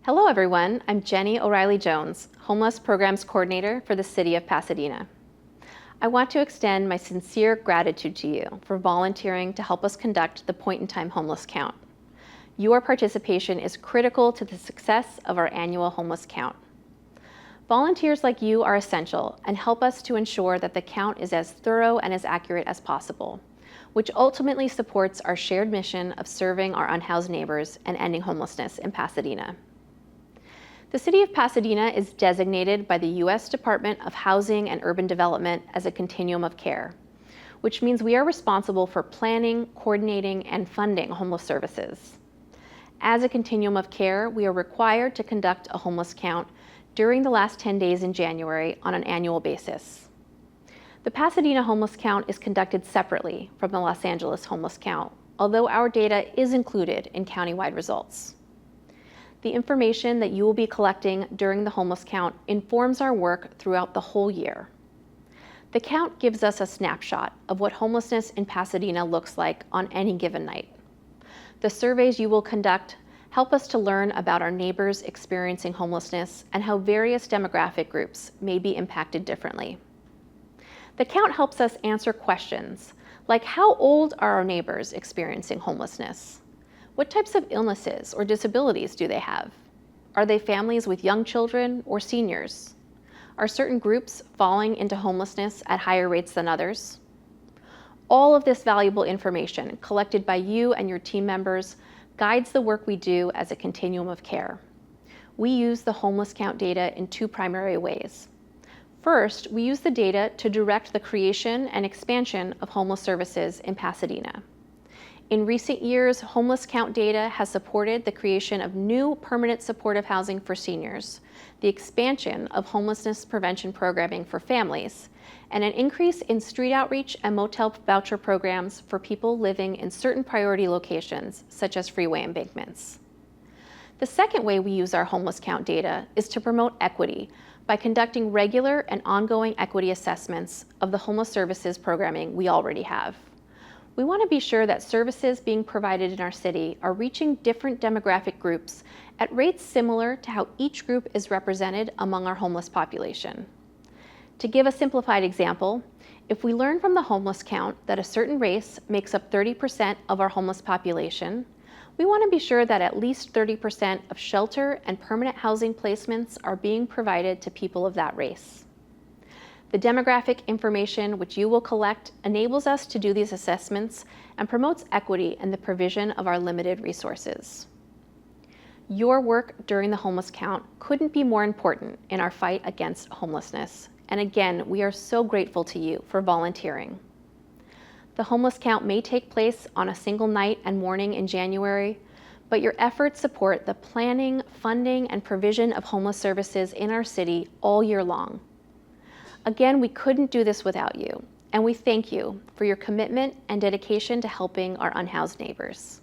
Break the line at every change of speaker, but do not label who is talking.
Hello everyone, I'm Jenny O'Reilly Jones, Homeless Programs Coordinator for the City of Pasadena. I want to extend my sincere gratitude to you for volunteering to help us conduct the point-in-time homeless count. Your participation is critical to the success of our annual homeless count. Volunteers like you are essential and help us to ensure that the count is as thorough and as accurate as possible, which ultimately supports our shared mission of serving our unhoused neighbors and ending homelessness in Pasadena. The City of Pasadena is designated by the U.S. Department of Housing and Urban Development as a continuum of care, which means we are responsible for planning, coordinating, and funding homeless services. As a continuum of care, we are required to conduct a homeless count during the last 10 days in January on an annual basis. The Pasadena homeless count is conducted separately from the Los Angeles homeless count, although our data is included in countywide results. The information that you will be collecting during the homeless count informs our work throughout the whole year. The count gives us a snapshot of what homelessness in Pasadena looks like on any given night. The surveys you will conduct help us to learn about our neighbors experiencing homelessness and how various demographic groups may be impacted differently. The count helps us answer questions like, how old are our neighbors experiencing homelessness? What types of illnesses or disabilities do they have? Are they families with young children or seniors? Are certain groups falling into homelessness at higher rates than others? All of this valuable information collected by you and your team members guides the work we do as a continuum of care. We use the homeless count data in two primary ways. First, we use the data to direct the creation and expansion of homeless services in Pasadena. In recent years, homeless count data has supported the creation of new permanent supportive housing for seniors, the expansion of homelessness prevention programming for families, and an increase in street outreach and motel voucher programs for people living in certain priority locations, such as freeway embankments. The second way we use our homeless count data is to promote equity by conducting regular and ongoing equity assessments of the homeless services programming we already have. We want to be sure that services being provided in our city are reaching different demographic groups at rates similar to how each group is represented among our homeless population. To give a simplified example, if we learn from the homeless count that a certain race makes up 30% of our homeless population, we want to be sure that at least 30% of shelter and permanent housing placements are being provided to people of that race. The demographic information which you will collect enables us to do these assessments and promotes equity in the provision of our limited resources. Your work during the homeless count couldn't be more important in our fight against homelessness. And again, we are so grateful to you for volunteering. The homeless count may take place on a single night and morning in January, but your efforts support the planning, funding, and provision of homeless services in our city all year long. Again, we couldn't do this without you, and we thank you for your commitment and dedication to helping our unhoused neighbors.